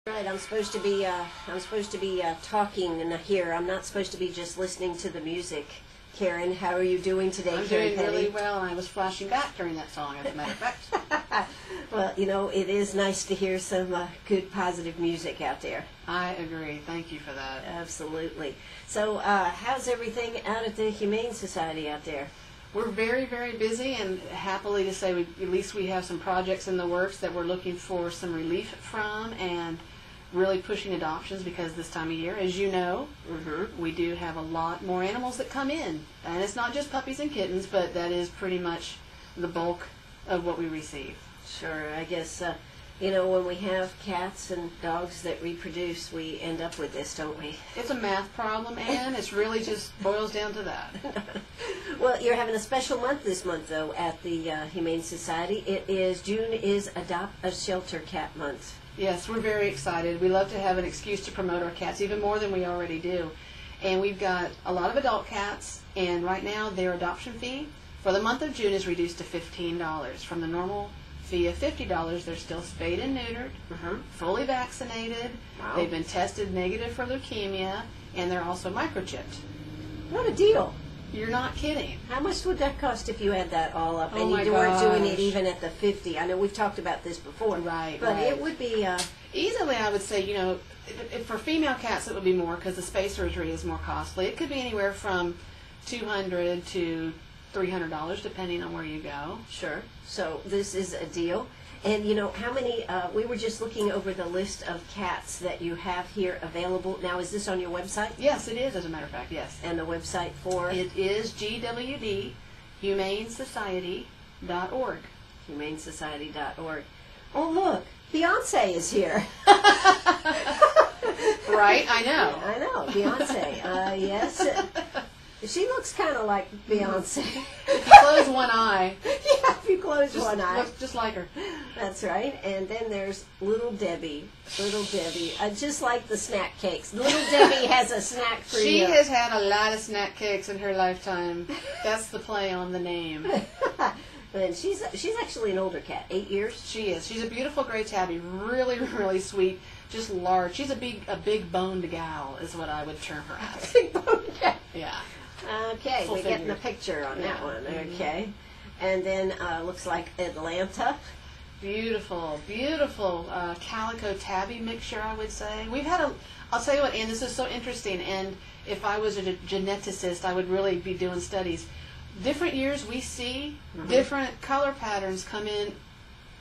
Right, I'm supposed to be talking in here. I'm not supposed to be just listening to the music. Karen, how are you doing today? I'm Karen doing Pettay? really well. I was flashing back during that song, as a matter of fact. Well, you know, it is nice to hear some good, positive music out there. I agree. Thank you for that. Absolutely. So, how's everything out at the Humane Society out there? We're very, very busy, and happily to say, at least we have some projects in the works that we're looking for some relief from, and really pushing adoptions, because this time of year, as you know, we do have a lot more animals that come in. And it's not just puppies and kittens, but that is pretty much the bulk of what we receive. Sure, I guess, you know, when we have cats and dogs that reproduce, we end up with this, don't we? It's a math problem, Anne. It's really just boils down to that. Well, you're having a special month this month, though, at the Humane Society. June is Adopt a Shelter Cat Month. Yes, we're very excited. We love to have an excuse to promote our cats, even more than we already do. And we've got a lot of adult cats, and right now their adoption fee for the month of June is reduced to $15. From the normal fee of $50, they're still spayed and neutered, fully vaccinated, they've been tested negative for leukemia, and they're also microchipped. What a deal. You're not kidding. How much would that cost if you add that all up? Oh, and my you weren't doing gosh. it even at the 50. I know we've talked about this before. Right, but right. it would be... Easily, I would say, you know, for female cats it would be more, because the spay surgery is more costly. It could be anywhere from $200 to $300, depending on where you go. Sure. So this is a deal. And, you know, how many... we were just looking over the list of cats that you have here available. Now, is this on your website? Yes, it is, as a matter of fact, yes. And the website for... It is GWD, humanesociety.org. humanesociety.org. Oh, look, Beyonce is here. Right, I know. I know, Beyonce. Yes. She looks kind of like Beyonce. If you close one eye, Yeah, if you close one eye. looks just like her. That's right. And then there's Little Debbie. Little Debbie. Just like the snack cakes. Little Debbie has a snack for She you. has had a lot of snack cakes in her lifetime. That's the play on the name. And she's actually an older cat, 8 years. She is. She's a beautiful gray tabby, really, really sweet, just large. She's a big boned gal, is what I would term her as. Big bone cat. Yeah. Okay, Full we're getting figure. a picture on that Yeah. one. Okay. And then looks like Atlanta. Beautiful, beautiful calico tabby mixture, I would say. We've had I'll tell you what, Ann, this is so interesting, and if I was a geneticist, I would really be doing studies. Different years we see different color patterns come in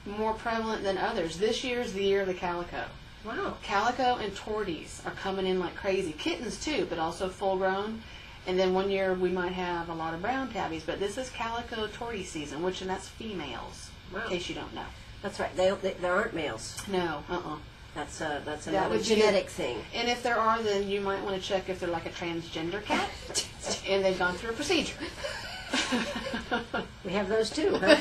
more prevalent than others. This year's the year of the calico. Wow. Calico and torties are coming in like crazy. Kittens too, but also full grown. And then one year we might have a lot of brown tabbies, but this is calico tortie season, and that's females, Wow. in case you don't know. That's right. There aren't males. No, That's another That would be genetic thing. And if there are, then you might want to check if they're like a transgender cat, and they've gone through a procedure. We have those too, huh?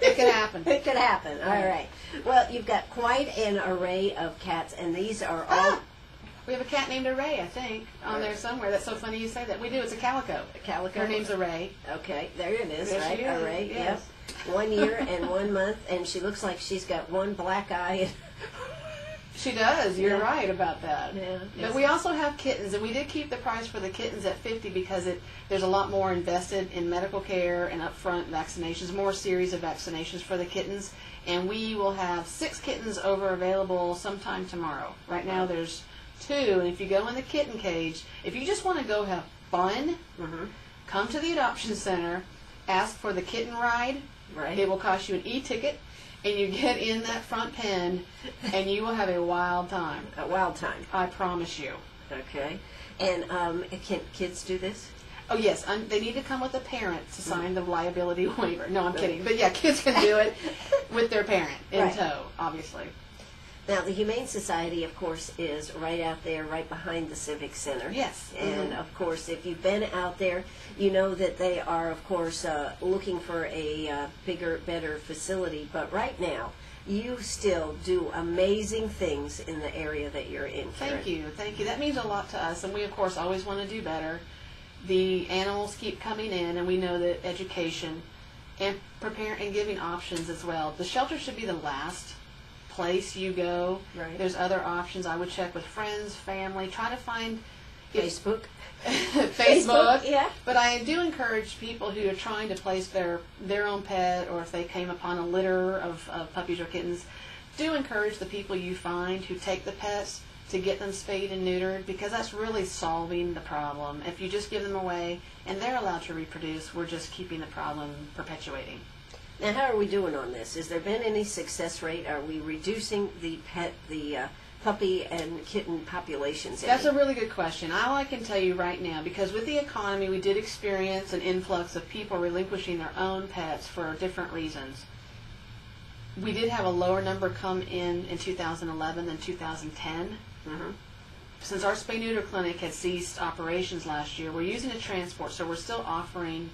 It could happen. It could happen. All right. Well, you've got quite an array of cats, and these are all... We have a cat named Array, I think, on there somewhere. That's so funny you say that. We do. It's a calico. A calico? Her name's Array. Okay, there it is, There right? she is, Array, yes. yep. 1 year and 1 month, and she looks like she's got one black eye. She does. You're Yeah. right about that. Yeah. But we also have kittens, and we did keep the price for the kittens at $50 because there's a lot more invested in medical care and upfront vaccinations, more series of vaccinations for the kittens. And we will have 6 kittens available sometime tomorrow. Right now there's 2, and if you go in the kitten cage, if you just want to go have fun, come to the adoption center, ask for the kitten ride. Right. It will cost you an e-ticket, and you get in that front pen, and you will have a wild time. A wild time. I promise you. Okay. And can kids do this? Oh, yes. They need to come with a parent to sign the liability waiver. No, I'm kidding. But, yeah, kids can do it with their parent in Right. tow, obviously. Now, the Humane Society, of course, is right out there, right behind the Civic Center. Yes. And, of course, if you've been out there, you know that they are, of course, looking for a bigger, better facility. But right now, you still do amazing things in the area that you're in, Karen. Thank you. Thank you. That means a lot to us, and we, of course, always want to do better. The animals keep coming in, and we know that education and preparing and giving options as well. The shelter should be the last place you go. Right. There's other options. I would check with friends, family, try to find Facebook. Facebook. Yeah. But I do encourage people who are trying to place their own pet, or if they came upon a litter of puppies or kittens, do encourage the people you find who take the pets to get them spayed and neutered, because that's really solving the problem. If you just give them away and they're allowed to reproduce, we're just keeping the problem perpetuating. Now, how are we doing on this? Has there been any success rate? Are we reducing the puppy and kitten populations? That's a really good question. All I can tell you right now, because with the economy, we did experience an influx of people relinquishing their own pets for different reasons. We did have a lower number come in 2011 than 2010. Mm-hmm. Since our spay-neuter clinic had ceased operations last year, we're using a transport, so we're still offering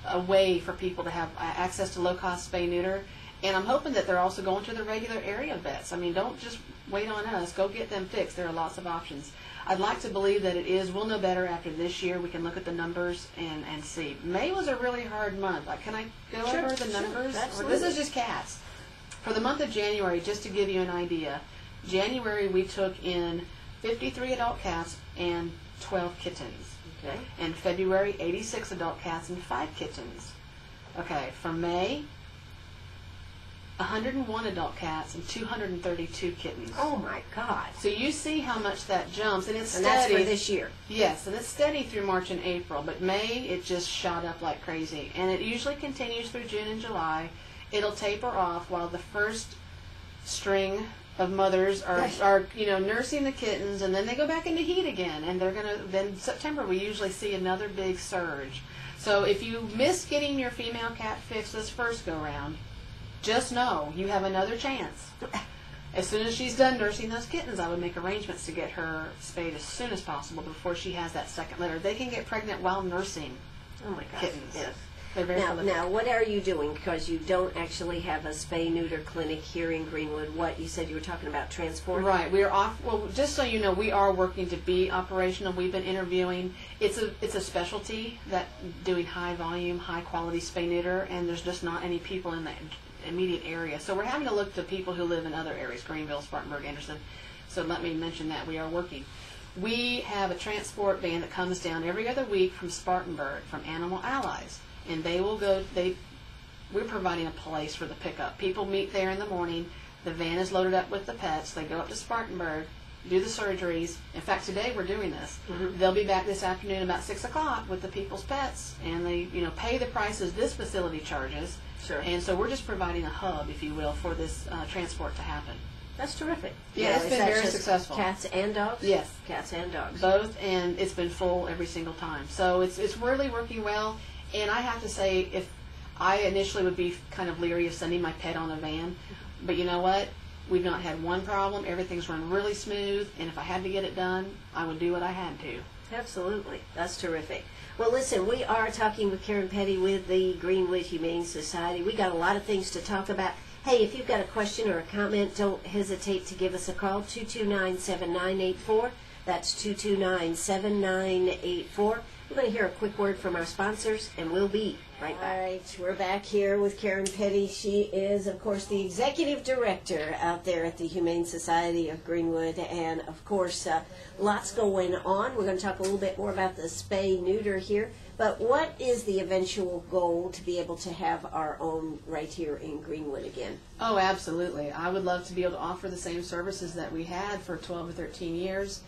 a way for people to have access to low-cost spay-neuter. And I'm hoping that they're also going to the regular area vets. I mean, don't just wait on us. Go get them fixed. There are lots of options. I'd like to believe that it is. We'll know better after this year. We can look at the numbers and see. May was a really hard month. Can I go over the numbers? Absolutely. This is just cats. For the month of January, just to give you an idea, January we took in 53 adult cats and 12 kittens. Okay. In February, 86 adult cats and 5 kittens. Okay, for May, 101 adult cats and 232 kittens. Oh my God. So you see how much that jumps, and it's And steady. that's for this year. Yes, and it's steady through March and April, but May it just shot up like crazy, and it usually continues through June and July. It'll taper off while the first string of mothers are nursing the kittens, and then they go back into heat again, and then September we usually see another big surge. So if you miss getting your female cat fixed this first go round, just know you have another chance. As soon as she's done nursing those kittens, I would make arrangements to get her spayed as soon as possible before she has that second litter. They can get pregnant while nursing kittens. Yes. They're very prolific. Now, what are you doing? Because you don't actually have a spay-neuter clinic here in Greenwood. What, you said you were talking about transport? Right. We're off. Well, just so you know, we are working to be operational. We've been interviewing. It's a specialty that doing high volume, high quality spay-neuter, and there's just not any people in the immediate area. So we're having to look to people who live in other areas, Greenville, Spartanburg, Anderson. So let me mention that we are working. We have a transport van that comes down every other week from Spartanburg, from Animal Allies. And they will go, we're providing a place for the pickup. People meet there in the morning. The van is loaded up with the pets. They go up to Spartanburg, do the surgeries. In fact, today we're doing this. Mm-hmm. They'll be back this afternoon about 6 o'clock with the people's pets. And they, pay the prices this facility charges. Sure. And so we're just providing a hub, if you will, for this transport to happen. That's terrific. Yeah, it's is been that very just successful. Cats and dogs? Yes. Cats and dogs. Both, and it's been full every single time. So it's really working well. And I have to say, if I initially would be kind of leery of sending my pet on a van, but you know what? We've not had one problem. Everything's run really smooth, and if I had to get it done, I would do what I had to. Absolutely. That's terrific. Well, listen, we are talking with Karen Pettay with the Greenwood Humane Society. We got a lot of things to talk about. Hey, if you've got a question or a comment, don't hesitate to give us a call, 229-7984. That's 229-7984. We're going to hear a quick word from our sponsors, and we'll be right back. All right, we're back here with Karen Pettay. She is, of course, the executive director out there at the Humane Society of Greenwood, and, of course, lots going on. We're going to talk a little bit more about the spay-neuter here, but what is the eventual goal to be able to have our own right here in Greenwood again? Oh, absolutely. I would love to be able to offer the same services that we had for 12 or 13 years,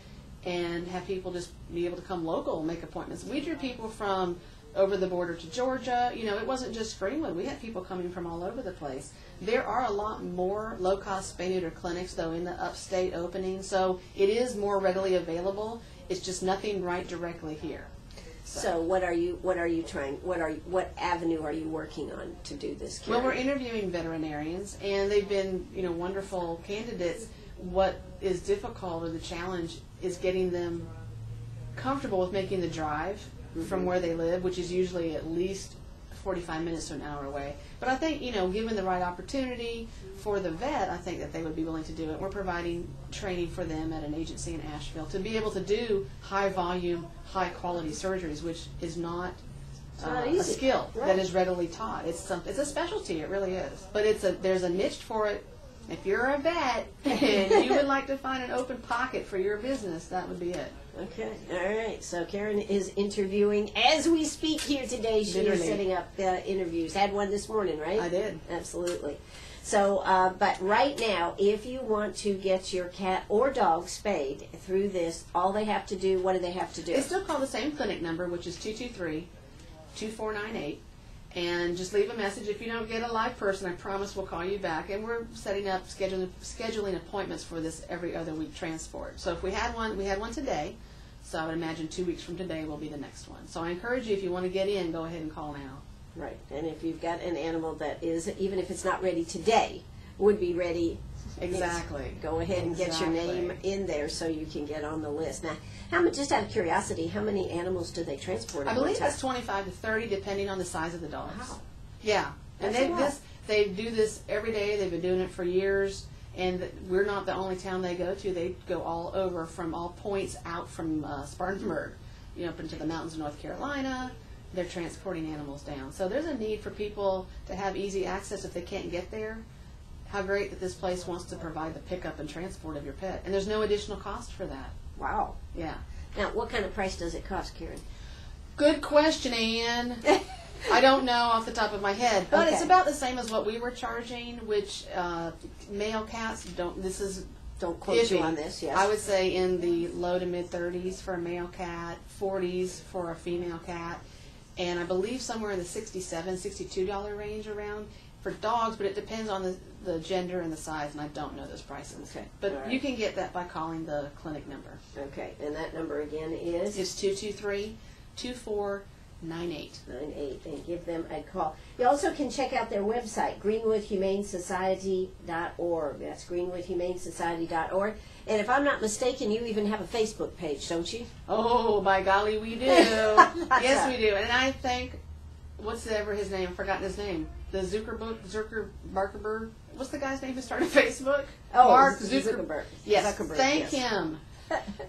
and have people just be able to come local and make appointments. We drew people from over the border to Georgia. It wasn't just Greenwood. We had people coming from all over the place. There are a lot more low-cost spay-neuter clinics, though, in the upstate opening, so it is more readily available. It's just nothing right directly here. So what avenue are you working on to do this, Karen? Well, we're interviewing veterinarians, and they've been, wonderful candidates. What is difficult, or the challenge, is getting them comfortable with making the drive from where they live, which is usually at least 45 minutes to an hour away. But I think, given the right opportunity for the vet, I think that they would be willing to do it. We're providing training for them at an agency in Asheville to be able to do high volume, high quality surgeries, which is not a skill that is readily taught. It's a specialty, it really is. But there's a niche for it, If you're a vet and you would like to find an open pocket for your business, that would be it. Okay, all right. So Karen is interviewing as we speak here today. She is setting up interviews. Had one this morning, right? I did. Absolutely. So, but right now, if you want to get your cat or dog spayed through this, all they have to do, what do they have to do? They still call the same clinic number, which is 223-2498. And just leave a message. If you don't get a live person, I promise we'll call you back. And we're setting up, scheduling appointments for this every other week transport. So if we had one today. So I would imagine 2 weeks from today will be the next one. So I encourage you, if you want to get in, go ahead and call now. Right. And if you've got an animal that is, even if it's not ready today, would be ready. Exactly. Go ahead and get your name in there so you can get on the list. Now, just out of curiosity, how many animals do they transport? I believe it's 25 to 30, depending on the size of the dogs. Wow. Yeah. And they do this every day. They've been doing it for years. And we're not the only town they go to. They go all over, from all points out from Spartanburg, up into the mountains of North Carolina. They're transporting animals down. So there's a need for people to have easy access if they can't get there. How great that this place wants to provide the pickup and transport of your pet. And there's no additional cost for that. Wow. Yeah. Now, what kind of price does it cost, Karen? Good question, Ann. I don't know off the top of my head, but it's about the same as what we were charging, which male cats don't quote iffy. You on this, yes. I would say in the low to mid 30s for a male cat, 40s for a female cat, and I believe somewhere in the $67, $62 range around for dogs, but it depends on the gender and the size, and I don't know those prices. Okay. But you can get that by calling the clinic number. Okay, and that number again is? It's 223-2498. 98, and give them a call. You also can check out their website, greenwoodhumanesociety.org. That's greenwoodhumanesociety.org. And if I'm not mistaken, you even have a Facebook page, don't you? Oh, by golly, we do. Yes, we do. And I think, what's ever his name? I've forgotten his name. The Zuckerberg. What's the guy's name who started Facebook? Oh, Mark Zuckerberg. Yes, Zuckerberg, thank yes. him.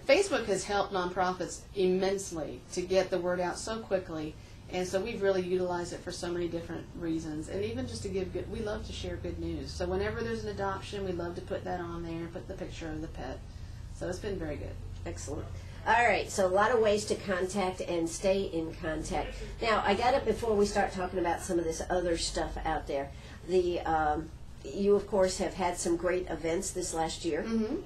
Facebook has helped nonprofits immensely to get the word out so quickly. And so we've really utilized it for so many different reasons. And even just to give we love to share good news. So whenever there's an adoption, we love to put that on there, put the picture of the pet. So it's been very good. Excellent. All right, so a lot of ways to contact and stay in contact. Now, I got it before we start talking about some of this other stuff out there. You, of course, have had some great events this last year. Mm-hmm.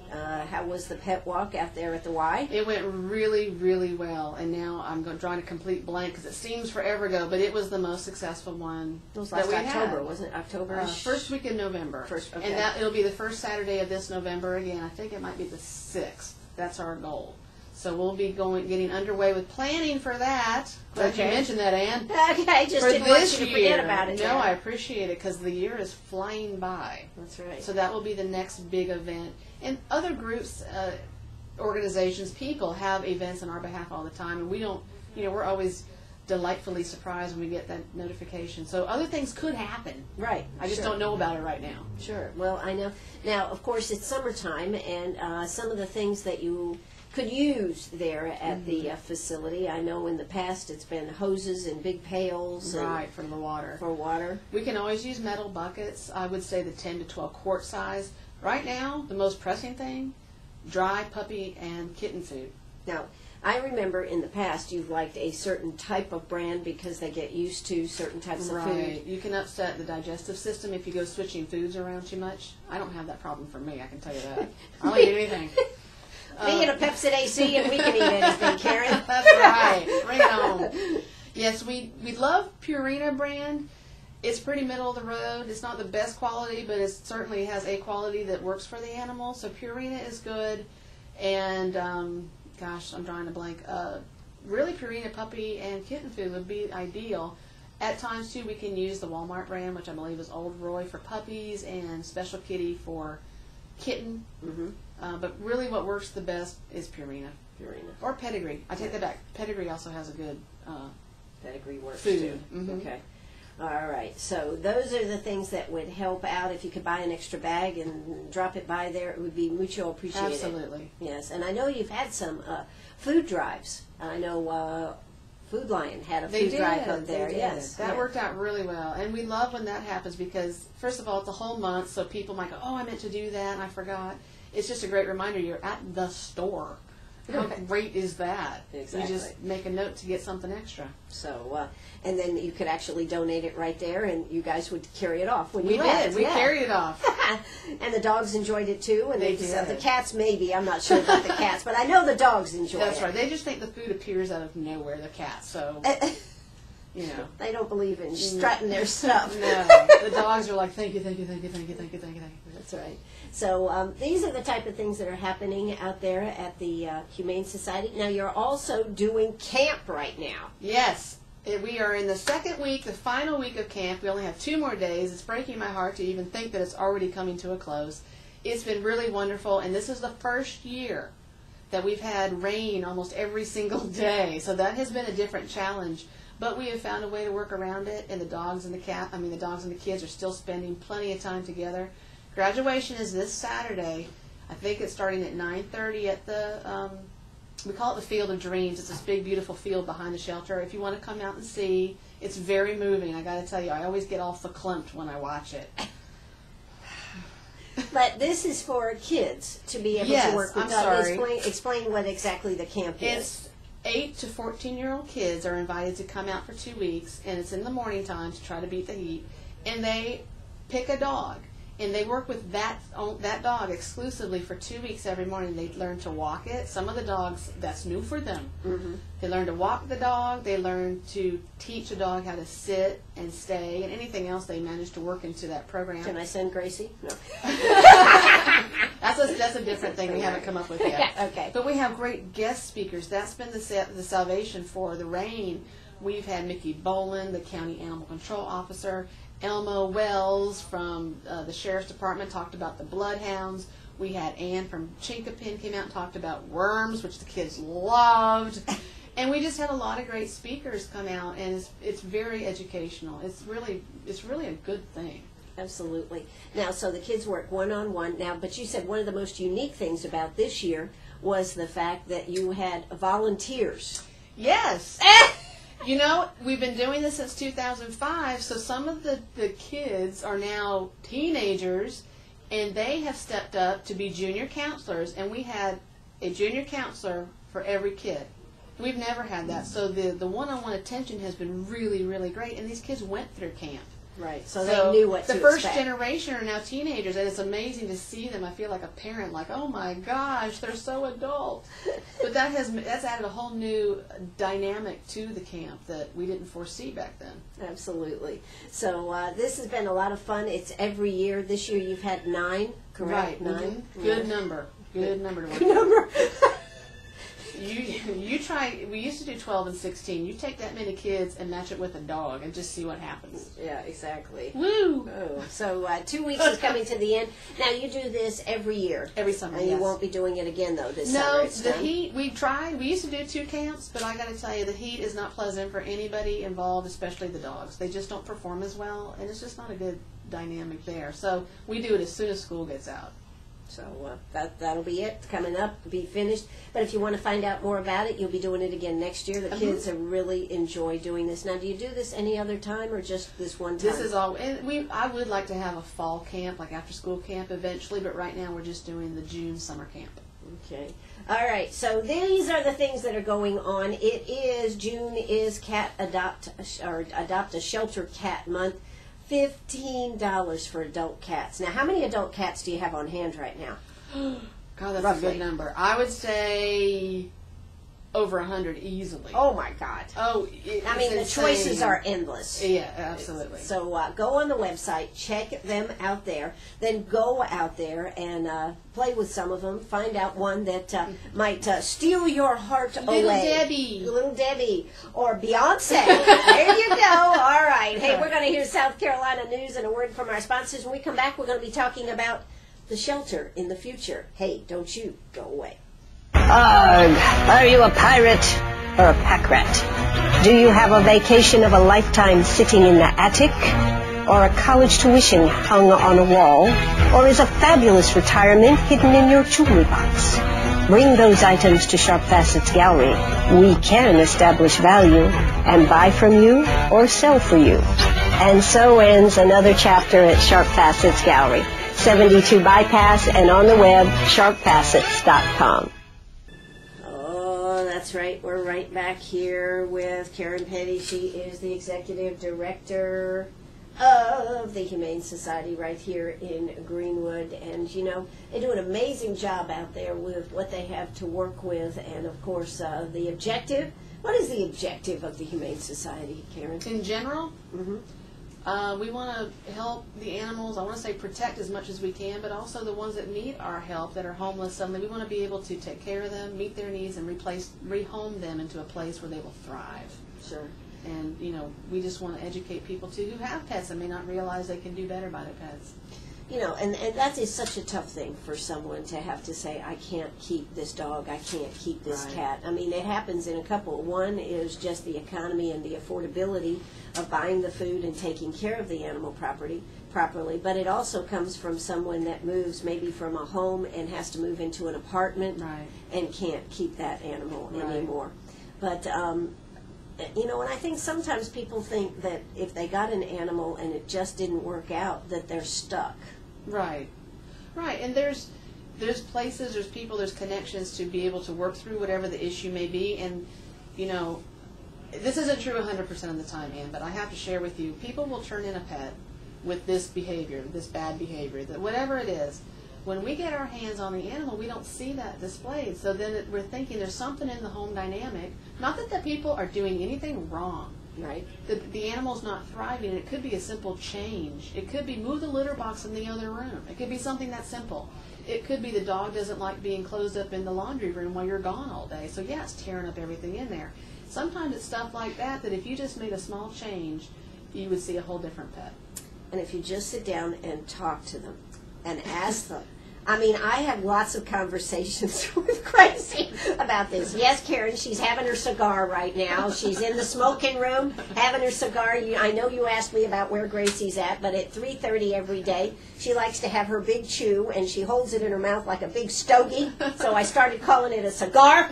How was the pet walk out there at the Y? It went really, really well. And now I'm drawing a complete blank because it seems forever ago, but it was the most successful one. It was last October, wasn't it? October? First week in November. Okay. And it'll be the first Saturday of this November again. I think it might be the 6th. That's our goal. So we'll be getting underway with planning for that. Glad you mentioned that, Ann. Okay, just didn't want you to forget about it. No, I appreciate it because the year is flying by. That's right. So that will be the next big event. And other groups, organizations, people have events on our behalf all the time, and we don't, we're always delightfully surprised when we get that notification. So other things could happen. Right. I just don't know about it right now. Sure. Well, I know. Now, of course, it's summertime, and some of the things that you could use there at the facility. I know in the past it's been hoses and big pails. Right, for the water. For water. We can always use metal buckets. I would say the 10 to 12 quart size. Right now, the most pressing thing, dry puppy and kitten food. Now, I remember in the past you've liked a certain type of brand because they get used to certain types of food. Right. You can upset the digestive system if you go switching foods around too much. I don't have that problem for me, I can tell you that. I'll eat anything. We get a Pepsi AC and we can eat anything, Karen. That's right. Bring it on. Yes, we love Purina brand. It's pretty middle of the road. It's not the best quality, but it certainly has a quality that works for the animal. So Purina is good. And, gosh, I'm drawing a blank. Really, Purina puppy and kitten food would be ideal. At times, too, we can use the Walmart brand, which I believe is Old Roy for puppies and Special Kitty for kitten. Mm-hmm. But really what works the best is Purina. Or Pedigree. I take that back. Pedigree also has a good Pedigree works food. Too. Mm-hmm. Okay. All right. So those are the things that would help out. If you could buy an extra bag and drop it by there, it would be mucho appreciated. Absolutely. Yes. And I know you've had some food drives. I know Food Lion had a They food drive did. up there. They did. Yes, That yeah. worked out really well. And we love when that happens because, first of all, it's a whole month, so people might go, oh, I meant to do that and I forgot. It's just a great reminder you're at the store. How great is that? Exactly. You just make a note to get something extra. So, and then you could actually donate it right there, and you guys would carry it off when We you left. did. We carried it off. And the dogs enjoyed it too. And They the did. cats maybe. I'm not sure about the cats, but I know the dogs enjoy it. That's right. They just think the food appears out of nowhere, the cats. So, you know. They don't believe in strutting their stuff. No. The dogs are like, thank you, thank you, thank you, thank you, thank you, thank you, thank you. That's right. So these are the type of things that are happening out there at the Humane Society. Now, you're also doing camp right now. Yes. We are in the second week, the final week of camp. We only have 2 more days. It's breaking my heart to even think that it's already coming to a close. It's been really wonderful, and this is the first year that we've had rain almost every single day. So that has been a different challenge. But we have found a way to work around it, and the dogs and the kids are still spending plenty of time together. Graduation is this Saturday. I think it's starting at 9:30 at the, we call it the Field of Dreams. It's this big, beautiful field behind the shelter. If you want to come out and see, it's very moving. I got to tell you, I always get all verklempt when I watch it. But this is for kids to be able to work with I'm dogs. sorry. Explain what exactly the camp is. It's 8 to 14-year-old kids are invited to come out for 2 weeks, and it's in the morning time to try to beat the heat. And they pick a dog, and they work with that dog exclusively for 2 weeks every morning. They learn to walk it. Some of the dogs, that's new for them. Mm-hmm. They learn to walk the dog. They learn to teach a dog how to sit and stay, and anything else they manage to work into that program. Can I send Gracie? No. That's a different thing we haven't come up with yet. Okay. But we have great guest speakers. That's been the salvation for the rain. We've had Mickey Boland, the county animal control officer. Elmo Wells from the sheriff's department talked about the bloodhounds. We had Ann from Chinkapin came out and talked about worms, which the kids loved. And we just had a lot of great speakers come out, and it's very educational. It's really a good thing. Absolutely. Now, so the kids work one-on-one. Now, but you said one of the most unique things about this year was the fact that you had volunteers. Yes. You know, we've been doing this since 2005, so some of the kids are now teenagers, and they have stepped up to be junior counselors, and we had a junior counselor for every kid. We've never had that, so the one-on-one attention has been really, really great, and these kids went through camp. Right, so they knew what to expect. The first expect. generation are now teenagers, and it's amazing to see them. I feel like a parent, like, oh my gosh, they're so adult. But that's added a whole new dynamic to the camp that we didn't foresee back then. Absolutely. So this has been a lot of fun. It's every year. This year you've had 9, correct? Right. 9. Mm-hmm. Good number. Good number to work Good number. You try. We used to do 12 and 16. You take that many kids and match it with a dog, and just see what happens. Yeah, exactly. Woo! Oh, so 2 weeks is coming to the end. Now you do this every year. Every summer. And yes. you won't be doing it again though this summer. No, It's the done. heat. We tried. We used to do 2 camps, but I got to tell you, the heat is not pleasant for anybody involved, especially the dogs. They just don't perform as well, and it's just not a good dynamic there. So we do it as soon as school gets out. So that'll be it. Coming up, be finished. But if you want to find out more about it, you'll be doing it again next year. The kids have really enjoyed doing this. Now, do you do this any other time or just this one time? This is all, and I would like to have a fall camp, like after school camp eventually, but right now we're just doing the June summer camp. Okay. All right. So these are the things that are going on. June is Adopt a Shelter Cat Month. $15 for adult cats. Now, how many adult cats do you have on hand right now? God, that's Roughly. a good number. I would say over 100 easily. Oh my God! Oh, I mean, the choices are endless. Yeah, absolutely. So go on the website, check them out there, then go out there and play with some of them. Find out one that might steal your heart away. Little Debbie. Or Beyonce. There you go. All right. Hey, we're going to hear South Carolina news and a word from our sponsors. When we come back, we're going to be talking about the shelter in the future. Hey, don't you go away. Are you a pirate or a pack rat? Do you have a vacation of a lifetime sitting in the attic? Or a college tuition hung on a wall? Or is a fabulous retirement hidden in your jewelry box? Bring those items to Sharp Facets Gallery. We can establish value and buy from you or sell for you. And so ends another chapter at Sharp Facets Gallery, 72 Bypass, and on the web, sharpfacets.com. Oh, that's right. We're right back here with Karen Pettay. She is the executive director of the Humane Society right here in Greenwood. And, you know, they do an amazing job out there with what they have to work with. And, of course, the objective. What is the objective of the Humane Society, Karen? In general, Mm-hmm. we want to help the animals. I want to say protect as much as we can, but also the ones that need our help, that are homeless suddenly. We want to be able to take care of them, meet their needs, and rehome them into a place where they will thrive. Sure. And, you know, we just want to educate people, too, who have pets and may not realize they can do better by their pets. You know, and that is such a tough thing for someone to have to say, I can't keep this dog, I can't keep this Right. cat. I mean, it happens in a couple. One is just the economy and the affordability of buying the food and taking care of the animal properly, but it also comes from someone that moves maybe from a home and has to move into an apartment Right. and can't keep that animal Right. anymore. But, you know, and I think sometimes people think that if they got an animal and it just didn't work out, that they're stuck. Right. Right. And there's places, there's people, there's connections to be able to work through whatever the issue may be. And, you know, this isn't true 100% of the time, Ann, but I have to share with you, people will turn in a pet with this behavior, this bad behavior, that whatever it is. When we get our hands on the animal, we don't see that displayed. So then we're thinking there's something in the home dynamic. Not that the people are doing anything wrong. Right. The animal's not thriving, and it could be a simple change. It could be move the litter box in the other room. It could be something that simple. It could be the dog doesn't like being closed up in the laundry room while you're gone all day. So yeah, it's tearing up everything in there. Sometimes it's stuff like that if you just made a small change, you would see a whole different pet. And if you just sit down and talk to them and ask them. I mean, I have lots of conversations with Gracie about this. Yes, Karen, she's having her cigar right now. She's in the smoking room having her cigar. I know you asked me about where Gracie's at, but at 3:30 every day, she likes to have her big chew, and she holds it in her mouth like a big stogie. So I started calling it a cigar.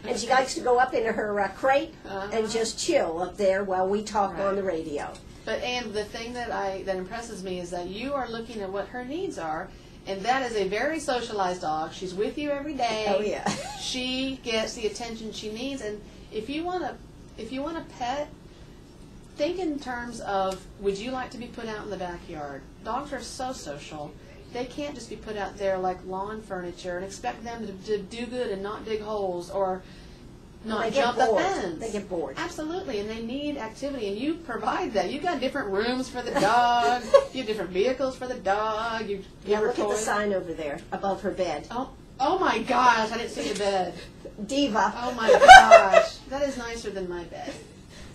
And she likes to go up into her crate and just chill up there while we talk on the radio. But Ann, the thing that impresses me is that you are looking at what her needs are. And that is a very socialized dog. She's with you every day. Oh yeah. She gets the attention she needs. And if you want a pet, think in terms of, would you like to be put out in the backyard? Dogs are so social. They can't just be put out there like lawn furniture and expect them to do good and not dig holes or not jump the fence. They get bored. Absolutely, and they need activity, and you provide that. You've got different rooms for the dog. You have different vehicles for the dog. You give her Look at the toys. sign over there above her bed. Oh my gosh! I didn't see the bed. Diva. Oh my gosh, that is nicer than my bed.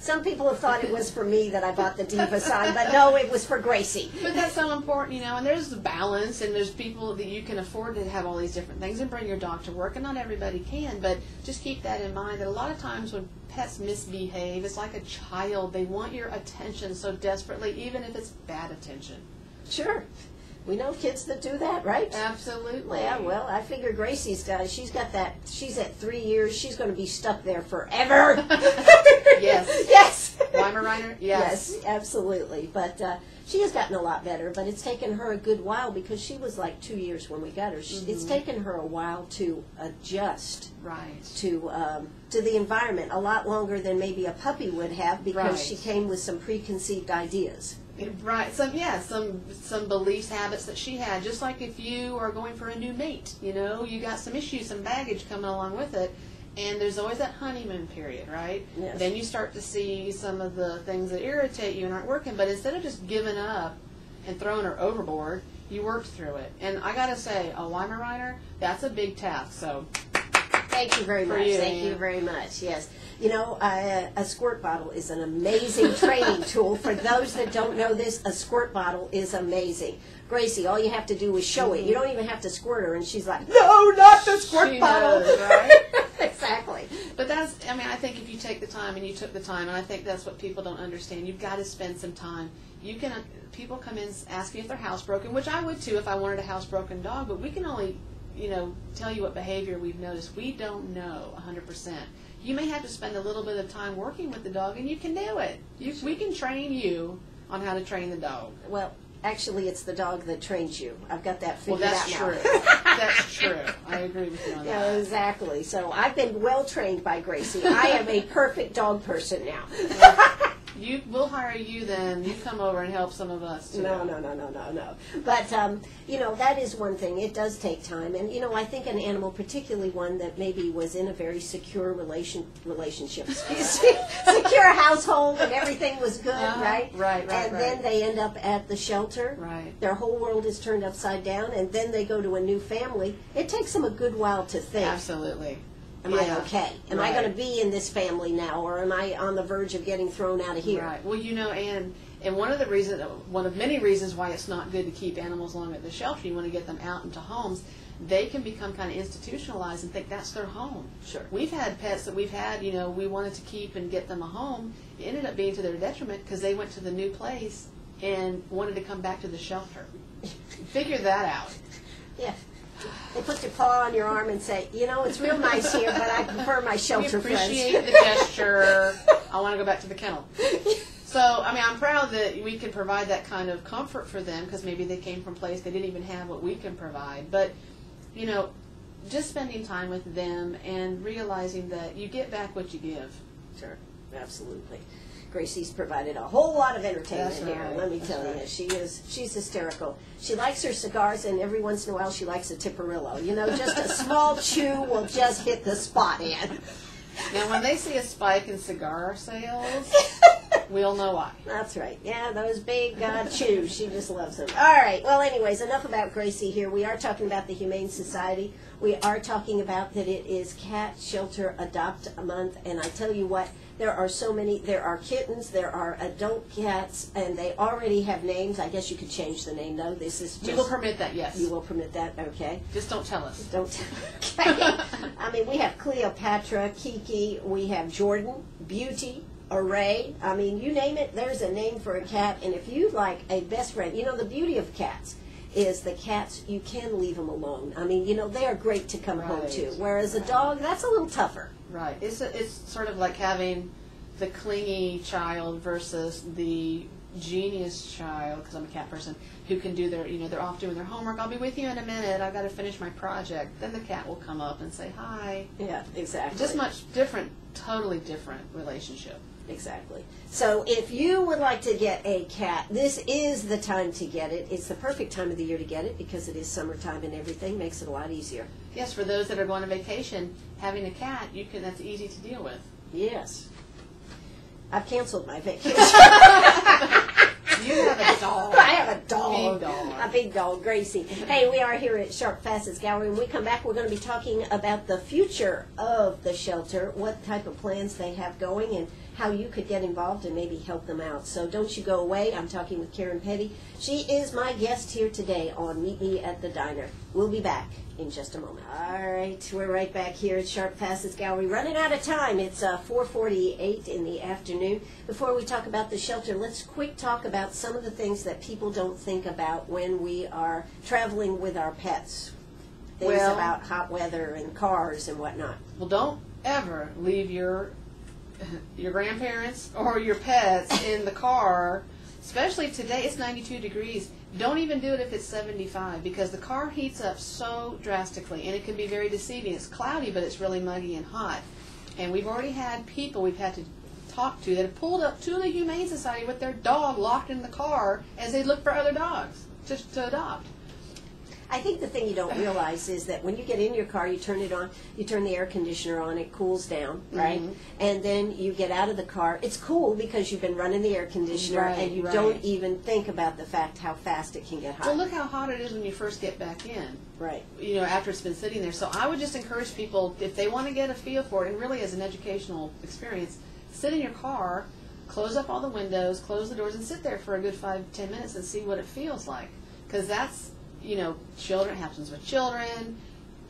Some people have thought it was for me that I bought the Diva sign, but no, it was for Gracie. But that's so important, you know, and there's the balance, and there's people that you can afford to have all these different things and bring your dog to work, and not everybody can, but just keep that in mind that a lot of times when pets misbehave, it's like a child. They want your attention so desperately, even if it's bad attention. Sure. We know kids that do that, right? Absolutely. Yeah, well, I figure Gracie's she's got that, she's at 3 years, she's going to be stuck there forever. Yes. Yes. Weimaraner? Yes. Yes, absolutely. But she has gotten a lot better, but it's taken her a good while because she was like 2 years when we got her. It's taken her a while to adjust to the environment, a lot longer than maybe a puppy would have because she came with some preconceived ideas. Right. Some beliefs, habits that she had. Just like if you are going for a new mate, you know, you got some issues, some baggage coming along with it, and there's always that honeymoon period, right? Yes. Then you start to see some of the things that irritate you and aren't working, but instead of just giving up and throwing her overboard, you worked through it. And I gotta say, a Weimaraner, that's a big task. So thank you very much. Thank you very much. Yes. You know, a squirt bottle is an amazing training tool. For those that don't know this, a squirt bottle is amazing. Gracie, all you have to do is show it. You don't even have to squirt her, and she's like, no, not the squirt bottle. Knows, right? Exactly. But that's, I mean, I think if you take the time, and you took the time, and I think that's what people don't understand. You've got to spend some time. You can, people come in asking if their house broken, which I would too if I wanted a housebroken dog, but we can only tell you what behavior we've noticed. We don't know 100%. You may have to spend a little bit of time working with the dog, and you can do it. We can train you on how to train the dog. Well, actually, it's the dog that trains you. I've got that figured out now. Well, that's true. That's true. I agree with you on that. Yeah, exactly. So I've been well trained by Gracie. I am a perfect dog person now. We'll hire you then. You come over and help some of us too. No. But, that is one thing. It does take time. And, I think an animal, particularly one that maybe was in a very secure relationship, secure household and everything was good, right? Right. And then they end up at the shelter. Right. Their whole world is turned upside down, and then they go to a new family. It takes them a good while to think. Absolutely. Am I okay? Am I going to be in this family now, or am I on the verge of getting thrown out of here? Right. Well, and one of many reasons why it's not good to keep animals long at the shelter, you want to get them out into homes, they can become kind of institutionalized and think that's their home. Sure. We've had pets that we've had, we wanted to keep and get them a home. It ended up being to their detriment because they went to the new place and wanted to come back to the shelter. Figure that out. Yeah. They put their paw on your arm and say, it's real nice here, but I prefer my shelter friends. We appreciate the gesture. I want to go back to the kennel. So, I'm proud that we can provide that kind of comfort for them because maybe they came from a place they didn't even have what we can provide. But, just spending time with them and realizing that you get back what you give. Sure, absolutely. Gracie's provided a whole lot of entertainment here. Right. Let me tell you, she's hysterical. She likes her cigars, and every once in a while she likes a Tipperillo. Just a small chew will just hit the spot, Ann. Now, when they see a spike in cigar sales, we'll know why. That's right. Yeah, those big chews. She just loves them. All right. Well, anyways, enough about Gracie here. We are talking about the Humane Society. We are talking about that it is Cat Shelter Adopt a Month, and I tell you what, there are so many. There are kittens, there are adult cats, and they already have names. I guess you could change the name, though. This is just... We will permit that, yes. You will permit that? Okay. Just don't tell us. Okay. We have Cleopatra, Kiki, we have Jordan, Beauty, Array. You name it, there's a name for a cat. And if you like a best friend, the beauty of cats is the cats, you can leave them alone. They are great to come home to. Whereas a dog, that's a little tougher. Right. It's sort of like having the clingy child versus the genius child, because I'm a cat person, who can do they're off doing their homework. I'll be with you in a minute. I've got to finish my project. Then the cat will come up and say hi. Yeah, exactly. Just much different, totally different relationship. Exactly. So if you would like to get a cat, this is the time to get it. It's the perfect time of the year to get it because it is summertime and everything makes it a lot easier. Yes, for those that are going on vacation, having a cat, that's easy to deal with. Yes. I've canceled my vacation. You have a dog. I have a dog. Big dog. A big dog, Gracie. Hey, we are here at Sharp Facets Gallery. When we come back, we're going to be talking about the future of the shelter, what type of plans they have going, and how you could get involved and maybe help them out. So don't you go away. I'm talking with Karen Pettay. She is my guest here today on Meet Me at the Diner. We'll be back in just a moment. All right, we're right back here at Sharp Facets Gallery. Running out of time. It's 4:48 in the afternoon. Before we talk about the shelter, let's quick talk about some of the things that people don't think about when we are traveling with our pets. Things about hot weather and cars and whatnot. Well, don't ever leave your grandparents or your pets in the car, especially today. It's 92 degrees. Don't even do it if it's 75 because the car heats up so drastically and it can be very deceiving. It's cloudy, but it's really muggy and hot. And we've already had people we've had to talk to that have pulled up to the Humane Society with their dog locked in the car as they look for other dogs to adopt. I think the thing you don't realize is that when you get in your car, you turn it on, you turn the air conditioner on, it cools down, right? Mm-hmm. And then you get out of the car. It's cool because you've been running the air conditioner and you don't even think about the fact how fast it can get hot. Well, look how hot it is when you first get back in. Right. After it's been sitting there. So I would just encourage people, if they want to get a feel for it, and really as an educational experience, sit in your car, close up all the windows, close the doors, and sit there for a good 5-10 minutes and see what it feels like. Because that's, children, happens with children,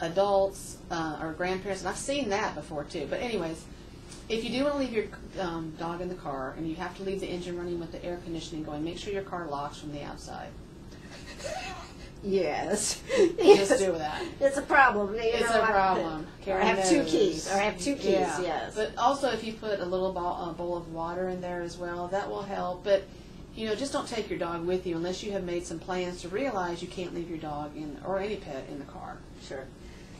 adults, or grandparents, and I've seen that before too. But anyways, if you do want to leave your dog in the car and you have to leave the engine running with the air conditioning going, make sure your car locks from the outside. Yes. Just do that. It's a problem. It's a problem. Or have two keys. Or have two keys, Yeah. yes. But also if you put a little bowl of water in there as well, that will help. But, just don't take your dog with you unless you have made some plans to realize you can't leave your dog or any pet in the car. Sure.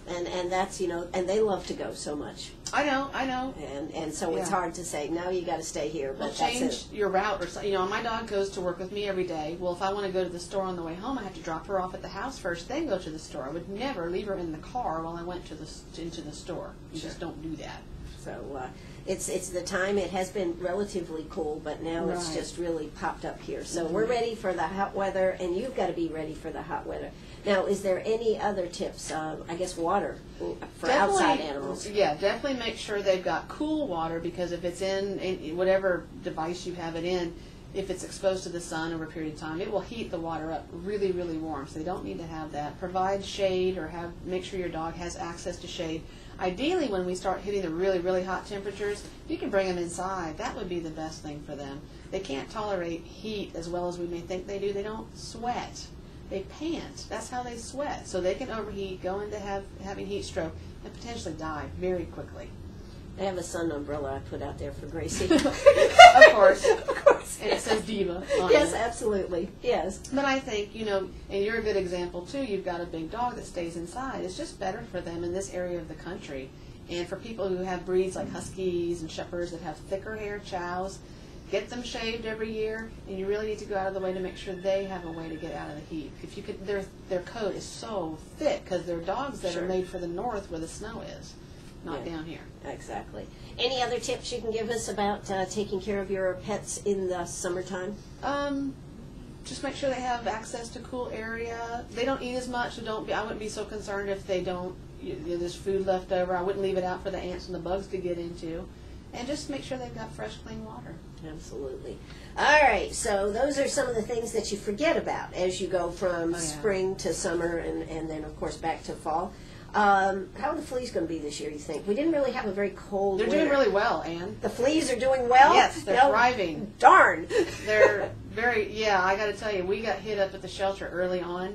And that's, and they love to go so much. I know. And so it's hard to say, no, you got to stay here. But Well, change your route or something. My dog goes to work with me every day. Well, if I want to go to the store on the way home, I have to drop her off at the house first, then go to the store. I would never leave her in the car while I went into the store. You just don't do that. So it's the time. It has been relatively cool, but now it's just really popped up here. So we're ready for the hot weather, and you've got to be ready for the hot weather. Now, is there any other tips? I guess water for outside animals. Yeah, definitely make sure they've got cool water, because if it's in whatever device you have it in, if it's exposed to the sun over a period of time, it will heat the water up really, really warm. So they don't need to have that. Provide shade, or make sure your dog has access to shade. Ideally, when we start hitting the really, really hot temperatures, you can bring them inside. That would be the best thing for them. They can't tolerate heat as well as we may think they do. They don't sweat. They pant. That's how they sweat. So they can overheat, go into having heat stroke, and potentially die very quickly. I have a sun umbrella I put out there for Gracie. Of course. Of course. And it says Diva on Yes, it. absolutely. Yes. But I think, and you're a good example too, you've got a big dog that stays inside. It's just better for them in this area of the country. And for people who have breeds like Huskies and Shepherds that have thicker hair, chows, get them shaved every year, and you really need to go out of the way to make sure they have a way to get out of the heat. If you could, their coat is so thick because they're dogs that are made for the north where the snow is, not down here. Exactly. Any other tips you can give us about taking care of your pets in the summertime? Just make sure they have access to cool area. They don't eat as much, so I wouldn't be so concerned if they don't. There's food left over. I wouldn't leave it out for the ants and the bugs to get into. And just make sure they've got fresh, clean water. Absolutely. All right, so those are some of the things that you forget about as you go from spring to summer and then, of course, back to fall. How are the fleas going to be this year, you think? We didn't really have a very cold winter. They're doing really well, Ann. The fleas are doing well? Yes, they're thriving. Darn. They're I got to tell you, we got hit up at the shelter early on,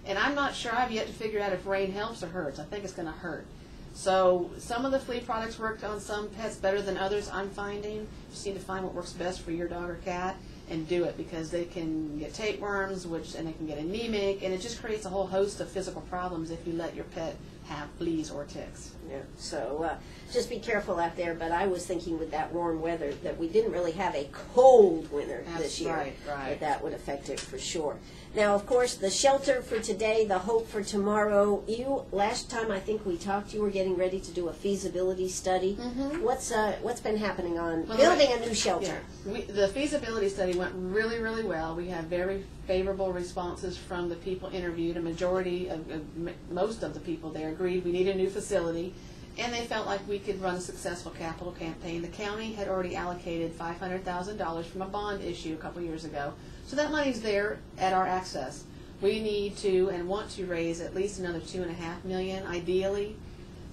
and I'm not sure. I've yet to figure out if rain helps or hurts. I think it's going to hurt. So some of the flea products worked on some pets better than others, I'm finding. You just need to find what works best for your dog or cat and do it, because they can get tapeworms, and they can get anemic, and it just creates a whole host of physical problems if you let your pet have fleas or ticks. Yeah. So just be careful out there. But I was thinking with that warm weather that we didn't really have a cold winter this year. Right. That would affect it for sure. Now, of course, the shelter for today, the hope for tomorrow. Last time I think we talked, you were getting ready to do a feasibility study. Mm-hmm. What's been happening on building a new shelter? Yeah. The feasibility study went really, really well. We had very favorable responses from the people interviewed. A majority most of the people there agreed we need a new facility, and they felt like we could run a successful capital campaign. The county had already allocated $500,000 from a bond issue a couple years ago, so that money's there at our access. We need to and want to raise at least another $2.5 million, ideally,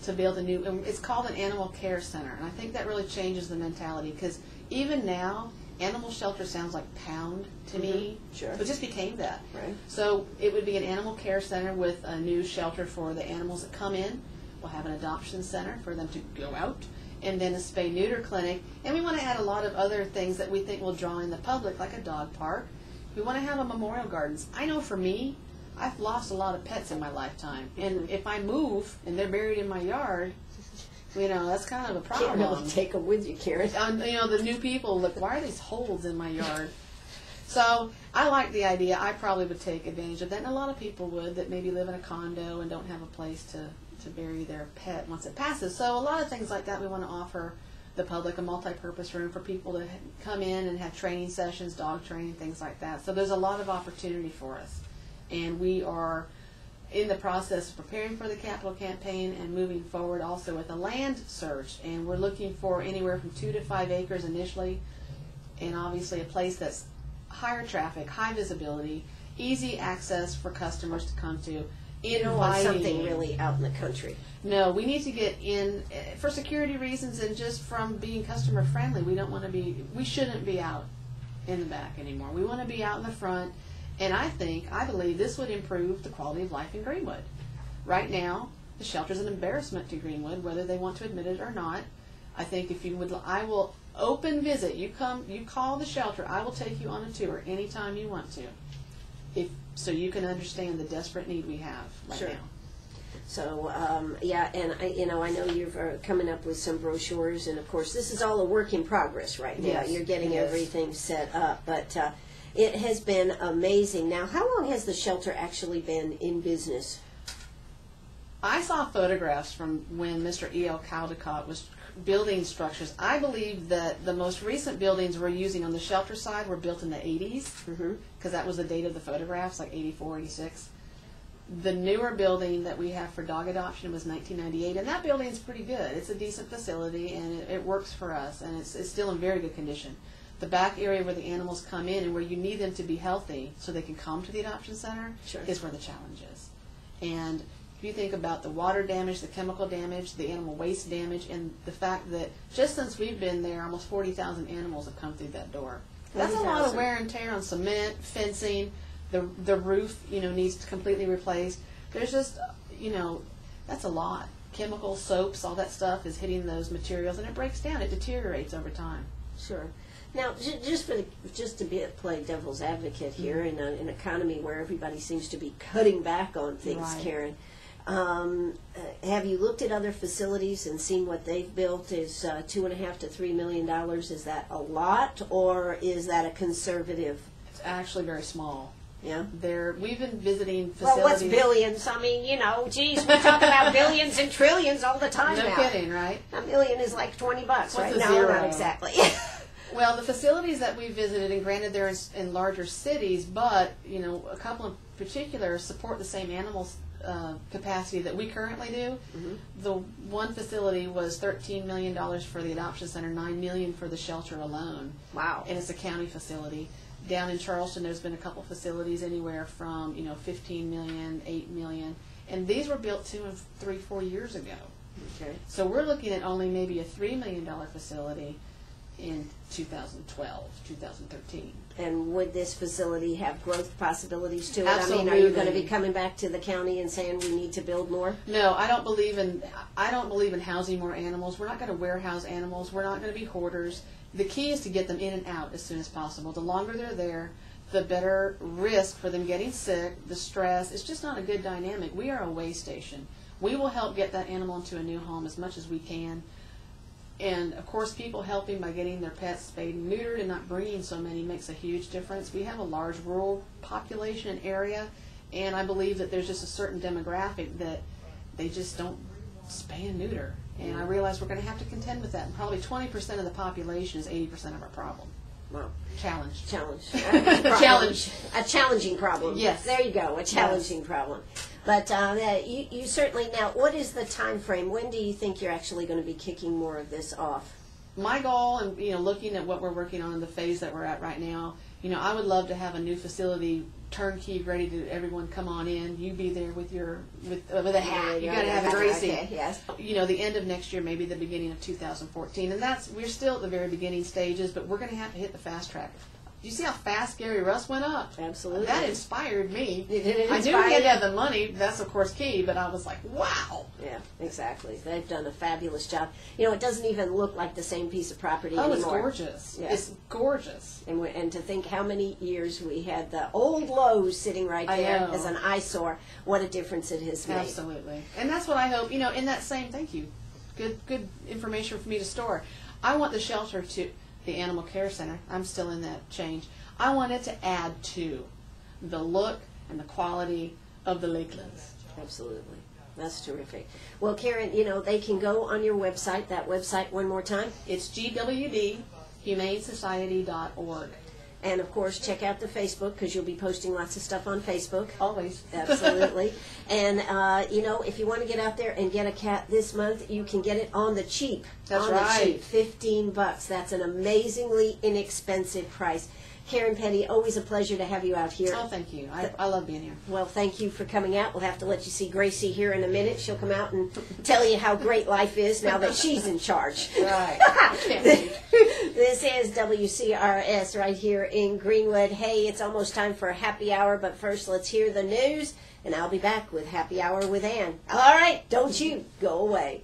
to build a new. It's called an animal care center, and I think that really changes the mentality, because even now, animal shelter sounds like pound to me. Sure. But it just became that. Right. So it would be an animal care center with a new shelter for the animals that come in. We'll have an adoption center for them to go out, and then a spay-neuter clinic. And we want to add a lot of other things that we think will draw in the public, like a dog park. We want to have a memorial gardens. I know for me, I've lost a lot of pets in my lifetime. And if I move and they're buried in my yard, that's kind of a problem. Can't really take them with you, Karen. The new people look, why are these holes in my yard? So I like the idea. I probably would take advantage of that, and a lot of people would that maybe live in a condo and don't have a place to bury their pet once it passes. So a lot of things like that we want to offer the public, a multi-purpose room for people to come in and have training sessions, dog training, things like that. So there's a lot of opportunity for us, and we are in the process of preparing for the capital campaign and moving forward also with a land search, and we're looking for anywhere from 2 to 5 acres initially, and obviously a place that's higher traffic, high visibility, easy access for customers to come to. You don't want something really out in the country. No, we need to get in for security reasons and just from being customer friendly. We shouldn't be out in the back anymore. We want to be out in the front And I believe this would improve the quality of life in Greenwood. Right now, the shelter is an embarrassment to Greenwood, whether they want to admit it or not. I think if you would, I will open visit. You call the shelter. I will take you on a tour anytime you want to, so you can understand the desperate need we have right Sure. now. So, yeah, and I know you're coming up with some brochures, and of course, this is all a work in progress right now. Yes, You're getting it is. everything set up, but it has been amazing. Now, how long has the shelter actually been in business? I saw photographs from when Mr. E.L. Caldecott was building structures. I believe that the most recent buildings we're using on the shelter side were built in the 80s, because that was the date of the photographs, like 84, 86. The newer building that we have for dog adoption was 1998, and that building is pretty good. It's a decent facility, and it works for us, and it's still in very good condition. The back area where the animals come in and where you need them to be healthy so they can come to the adoption center Sure. is where the challenge is. And if you think about the water damage, the chemical damage, the animal waste damage, and the fact that just since we've been there, almost 40,000 animals have come through that door. That's a lot of 40,000. wear and tear on cement, fencing. The roof, needs to completely replaced. There's just, that's a lot. Chemicals, soaps, all that stuff is hitting those materials, and it breaks down. It deteriorates over time. Sure. Now, just to play devil's advocate here in an economy where everybody seems to be cutting back on things, Right. Karen, have you looked at other facilities and seen what they've built? Is $2.5 to $3 million? Is that a lot, or is that a conservative? It's actually very small. Yeah. We've been visiting Well, facilities. what's billions? I mean, geez, we talk about billions and trillions all the time No now. kidding, right? A million is like $20 What's right a now. zero? Not exactly. Well, the facilities that we visited, and granted they're in larger cities, but a couple in particular support the same animals capacity that we currently do. Mm-hmm. The one facility was $13 million for the adoption center, $9 million for the shelter alone. Wow. And it's a county facility. Down in Charleston, there's been a couple facilities anywhere from 15 million, 8 million, and these were built 2, 3, 4 years ago. Okay. So we're looking at only maybe a $3 million facility in 2012, 2013. And would this facility have growth possibilities to it? I mean, Absolutely. are you going to be coming back to the county and saying we need to build more? No, I don't believe in housing more animals. We're not going to warehouse animals. We're not going to be hoarders. The key is to get them in and out as soon as possible. The longer they're there, the better risk for them getting sick, the stress. It's just not a good dynamic. We are a way station. We will help get that animal into a new home as much as we can. And, of course, people helping by getting their pets spayed and neutered and not bringing so many makes a huge difference. We have a large rural population and area, and I believe that there's just a certain demographic that they just don't spay and neuter. And I realize we're going to have to contend with that. And probably 20% of the population is 80% of our problem. Well, Challenge. Challenge. A challenging problem. Yes. There you go, a challenging problem. But you certainly, now, what is the time frame? When do you think you're actually going to be kicking more of this off? My goal, and looking at what we're working on in the phase that we're at right now, I would love to have a new facility turnkey, ready to everyone come on in. You be there with a hat. You got to have it greasy. Okay, yes. The end of next year, maybe the beginning of 2014, and we're still at the very beginning stages, but we're going to have to hit the fast track. You see how fast Gary Russ went up? Absolutely. That inspired me. It I knew inspired he had to you? have the money. That's, of course, key, but I was like, wow. Yeah, exactly. They've done a fabulous job. It doesn't even look like the same piece of property anymore. It's gorgeous. Yeah. It's gorgeous. And to think how many years we had the old Lowe's sitting right I there know. as an eyesore. What a difference it has made. Absolutely. And that's what I hope, in that same, thank you, good information for me to store. I want the shelter to, the animal care center, I'm still in that change, I want it to add to the look and the quality of the Lakelands. Absolutely. That's terrific. Well, Karen, they can go on your website, that website one more time. It's GWDHumaneSociety.org. And, of course, check out the Facebook, because you'll be posting lots of stuff on Facebook. Always. Absolutely. And, if you want to get out there and get a cat this month, you can get it on the cheap. That's on right. the cheap. $15. That's an amazingly inexpensive price. Karen Pettay, always a pleasure to have you out here. Oh, thank you. I love being here. Well, thank you for coming out. We'll have to let you see Gracie here in a minute. She'll come out and tell you how great life is now that she's in charge. Right. Can't wait. This is WCRS right here in Greenwood. Hey, it's almost time for a happy hour, but first let's hear the news, and I'll be back with Happy Hour with Ann. All right, don't you go away.